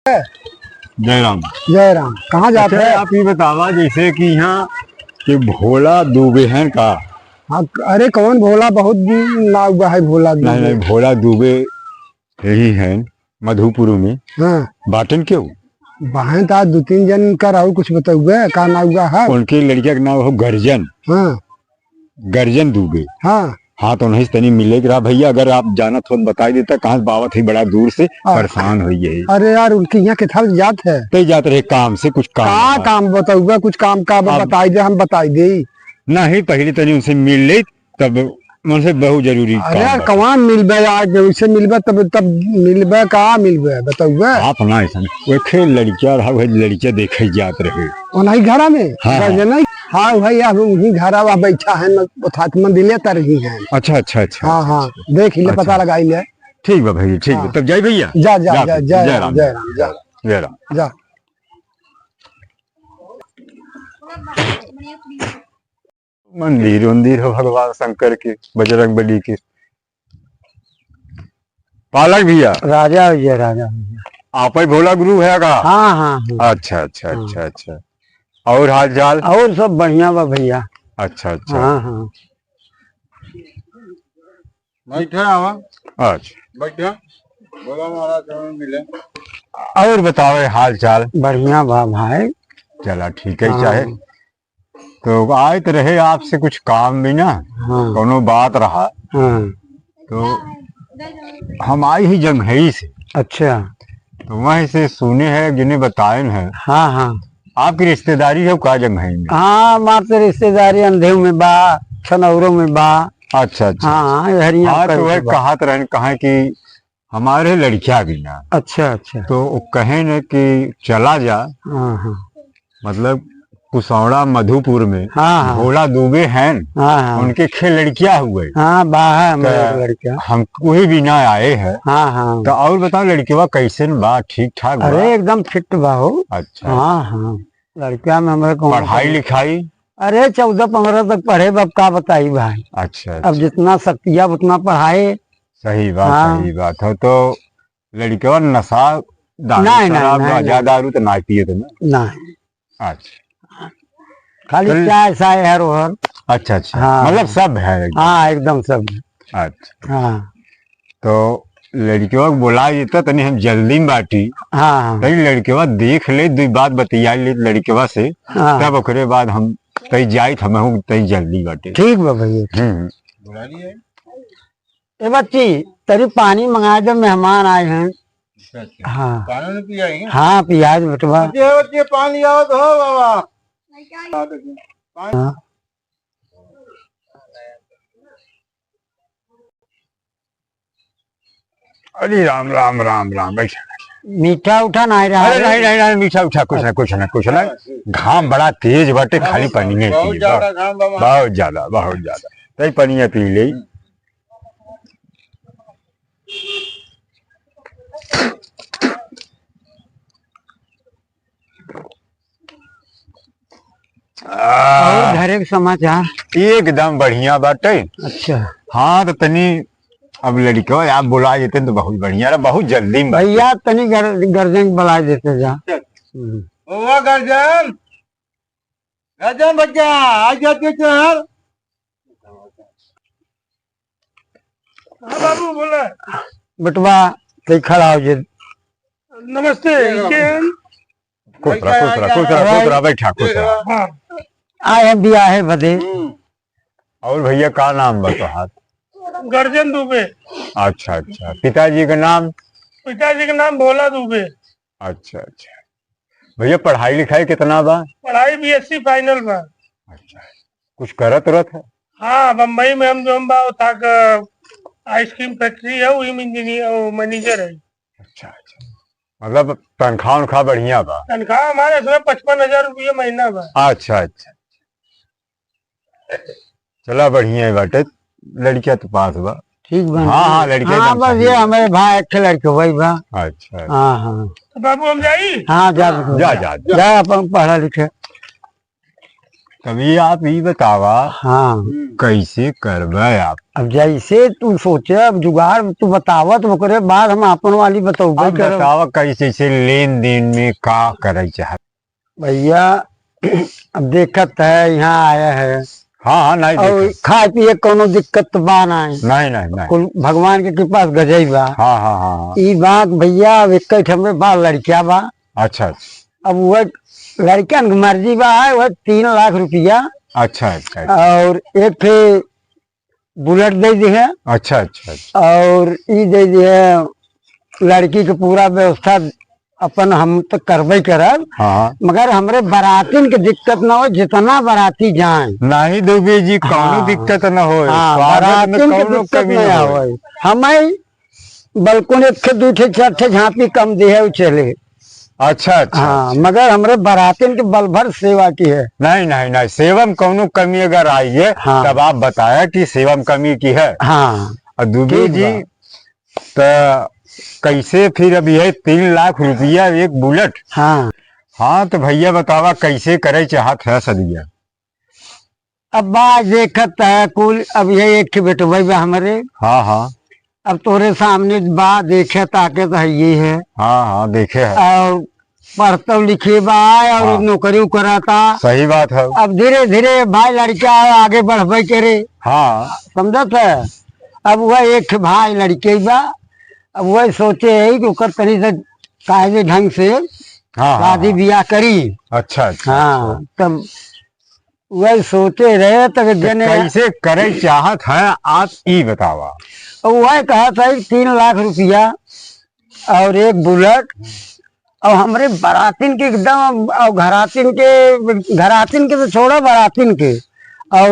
जय राम। जय राम। कहाँ जाते हैं आप ये बतावा जैसे कि यहाँ कि भोला दुबे हैं का? हाँ, अरे कौन भोला, बहुत नाम हुआ है भोला नहीं नहीं, भोला दुबे यही है मधुपुर में। हाँ बाटन क्यों बहन था, 2-3 जन का राहुल कुछ बताओगे का नाम हुआ है? उनके लड़किया का नाम हो गर्जन। हाँ गर्जन दुबे। हाँ हाँ तो नहीं तनी मिले रहा भैया, अगर आप जाना तो बताई देता। कहाँ से बावत ही बड़ा दूर से परेशान हो गई। अरे यार उनके यहाँ के था जात है तो जात रहे काम से, कुछ काम काम बताऊगा, कुछ काम का बताई दे, हम बताई दे। नहीं पहले तनी उनसे मिल ले, तब उनसे बहुत जरूरी। अरे यार कहाँ मिलबे यार, वैसे मिलबे तब मिलबे, कहाँ मिलबे बताऊगा आप ना ऐसा वो खेल लड़किया रहा, वही लड़किया देखे जात रहे नहीं घरा में। हाँ नहीं हाँ भाई, अब वही घरा वहाँ बैठा है मंदिर तर ही है। अच्छा अच्छा अच्छा। हाँ हाँ देख ले, पता लगा ले। ठीक है भैया, ठीक है। तब जय भैया। जा जा जा, जय राम जय राम जा जय राम जा। मंदिर मंदिर हो भगवान शंकर के, बजरंग बली के। पालक भैया राजा विजय, राजा आप ही भोला गुरु है का? हाँ हाँ अच्छा अच्छा अच्छा अच्छा। और हाल चाल? और सब बढ़िया बा भैया। अच्छा अच्छा। हाँ हाँ बैठा आवा। अच्छा बैठा, बोला महाराज मिले। और बताओ हाल चाल? बढ़िया बा भाई। चला ठीक है। चाहे तो आए तो रहे आपसे कुछ काम भी ना। हाँ कोनो बात रहा। हाँ तो हम आई ही जंघई से। अच्छा, तो वहीं से सुने हैं, जिन्हें बताए हैं। हाँ हाँ आपकी रिश्तेदारी है का जंघई में? हाँ, हमारे रिश्तेदारी अंधेव में बा, छनौरों में बा। अच्छा अच्छा। हाँ हाँ तो वह कहत रहे कहा कि हमारे लड़किया भी ना। अच्छा अच्छा। तो वो कहे न कि चला जा। हाँ हाँ मतलब कुसौड़ा मधुपुर में हाँ हाँ भोला दुबे हैं। हाँ हाँ उनके खे लड़किया हुए। हाँ बा है हमारे लड़किया। हम कोई भी ना आए हैं। हाँ हाँ तो और बताओ लड़किया कैसे बा? ठीक ठाक? अरे एकदम फिट बा हो। अच्छा। हाँ हाँ लड़किया में हमारे पढ़ाई लिखाई? अरे 14-15 तक पढ़े, अब का बताई भाई। अच्छा। अब जितना शक्तिया उतना पढ़ाए। सही बात। हाँ। सही बात है। तो लड़किया नशा नहीं, दारू दारू तो ना पिए थे ना? नहीं, अच्छा खाली चाय साय है रोहर। अच्छा अच्छा। हाँ। मतलब सब है एकदम। हाँ एकदम सब। अच्छा। हाँ तो लड़कियों को बुला देता तनी हम जल्दी में बाटी। हाँ तई लड़कियों देख ले, दो बात बतिया ले लड़कियों से। हाँ तब ओकरे बाद हम तई जाई हम तई जल्दी बाटे। ठीक बा भैया। बुला लिए। ए बच्ची तेरी पानी मंगाए, जब मेहमान आए हैं। अच्छा। हाँ पानी पियाई? हाँ पियाज बटवा। बच्चे पानी आओ तो हो बाबा। हाँ अरे राम राम राम राम। बैठा। मीठा उठा नहीं रहा? अरे नहीं नहीं नहीं, मीठा उठा कुछ ना कुछ ना कुछ ना। घाम बड़ा तेज बटे, खाली पानी में बहुत ज्यादा बहुत ज्यादा। तई पानी पी ले। और घरे के समाचार? एकदम बढ़िया बाटे। अच्छा। हाँ तो तनी अब लड़कियों आप बुला देते तो बहुत बढ़िया, बहुत जल्दी में। भैया तनी गर्जन बुला देते जा। ओ गर्जन, गर्जन बच्चा आ जाते सर। हाँ बाबू बोला। बटवा ते खड़ा हो जे। नमस्ते। कुछ बैठा कुछ। आए बिया है बदे। और भैया का नाम बता? हाथ गर्जन दुबे। अच्छा अच्छा। पिताजी का नाम? पिताजी का नाम भोला दुबे। अच्छा अच्छा। भैया पढ़ाई लिखाई कितना बा? पढ़ाई BSc फाइनल बा। अच्छा। कुछ करत रत है? हाँ बम्बई में हम जो बा आइसक्रीम फैक्ट्री है, वही में इंजीनियर मैनेजर है। अच्छा अच्छा। मतलब तनख्वाह उनखा बढ़िया बा? तनख्वाह हमारे इसमें 55,000 रुपये महीना बा। अच्छा अच्छा। चला बढ़िया है बाटे। लड़किया तो पास बा? ठीक बा। हाँ हाँ लड़किया। हाँ बस ये हमारे भाई एक लड़के वही बा। अच्छा। हाँ हाँ तो बाबू हम जाई। हाँ जा जा जा जा अपन पढ़ा लिखे। तभी आप ही बतावा हाँ कैसे करबे आप। अब जैसे तू सोचे, अब जुगाड़ तू बतावा तो ओकरे बाद हम अपन वाली बतौबे अब करब। बतावा कैसे से लेन देन में का करे चाहत। भैया अब देखत है यहाँ आया है हाँ हाँ नहीं और देखा। खाए पिए कोनो दिक्कत तो बा नहीं, नहीं नहीं नहीं। कुल भगवान के कृपा से गजई बा। हाँ हाँ हाँ। ई बात भैया अब एक हमरे बा लड़किया बा। अच्छा अच्छा अब वह लड़किया की मर्जी बा है, वह 3 लाख रुपया अच्छा अच्छा और एक थे बुलेट दे दी है अच्छा अच्छा। और ई दे दी है लड़की के पूरा व्यवस्था अपन हम तो करबे करब, हाँ मगर हमरे बारातिन के दिक्कत ना हो, जितना बाराती जाए। नहीं दुबे जी कोनो हाँ। दिक्कत न हो। हाँ, स्वागत में बारातिन के कोनो दिक्कत कमी नहीं न हो। आवे। हमें बल्कि 1 थे 2 थे 4 थे झांपी कम दे है चले। अच्छा अच्छा। हाँ, मगर हमरे बारातिन के बल भर सेवा की है। नहीं नहीं नहीं, सेवा में कोनो कमी अगर आई है हाँ। तब आप बताया कि सेवा में कमी की है। हाँ और दुबे ठीक जी बा। तो कैसे फिर अभी है 3 लाख रुपया एक बुलेट। हाँ हाँ तो भैया बतावा कैसे करे चाहत है सदिया। अब बात देखत है कुल, अब ये एक बेटवा बा हमरे। हाँ हाँ अब तोरे सामने बा देखे ताके तो ये है हाँ हाँ देखे है। और पढ़तो लिखे बा और हाँ। नौकरी कराता। सही बात है। अब धीरे धीरे भाई लड़का आगे बढ़बे करे, हाँ समझत है। अब वह एक भाई लड़के बा, अब वह सोचे है कि ओकर तरी से कायदे ढंग से हाँ हाँ, शादी ब्याह करी। अच्छा अच्छा। हाँ तब वह सोचे रहे तब जने कैसे करे चाहत है आप ई बतावा। वह कहा था 3 लाख रुपया और एक बुलेट और हमरे बारातिन के एकदम और घरातिन के तो छोड़ो बारातिन के और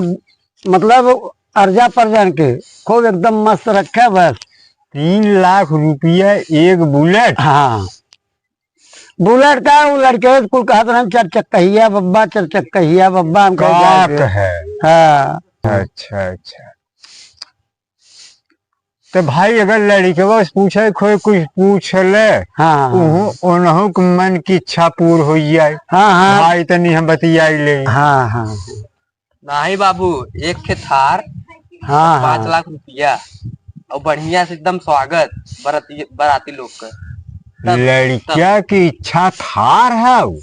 मतलब अर्जा परजन के खूब एकदम मस्त रखे बस। 3 लाख रुपया एक बुलेट। हाँ बुलेट का वो लड़के कुल कहा था 4 चक्कहिया बब्बा 4 चक्कहिया बब्बा हम कहे बात जाके। है। हाँ अच्छा अच्छा। तो भाई अगर लड़के से पूछे कोई कुछ पूछ ले हाँ उन्हों के मन की इच्छा पूर्ण हो जाए। हाँ हाँ भाई तनी हम बतियाई ले। हाँ हाँ नहीं बाबू, एक के थार हाँ 5 लाख रुपया और बढ़िया से एकदम स्वागत बाराती लोग का। लड़किया की इच्छा थार है वो।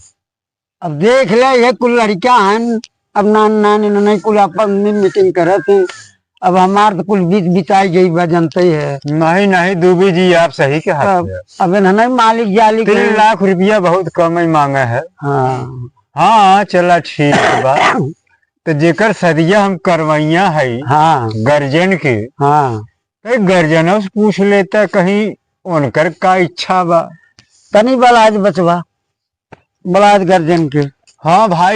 अब देख ले ये कुल लड़कियां हैं, अब नानी कुल अपन में मीटिंग करे थे। अब हमार तो कुल बीच बिताई गई बा जनते ही है। नहीं नहीं दुबे जी आप सही कहा। अब नहीं मालिक जाली 3 लाख रुपया बहुत कम ही मांगे है। हाँ हाँ चला ठीक बा। तो जेकर सदिया हम करवैया है हाँ गर्जन के, हाँ तो गर्जनों से पूछ लेता कहीं उनकर का इच्छा बा। तनी बलाज बचवा बलाज गर्जन के। हाँ भाई।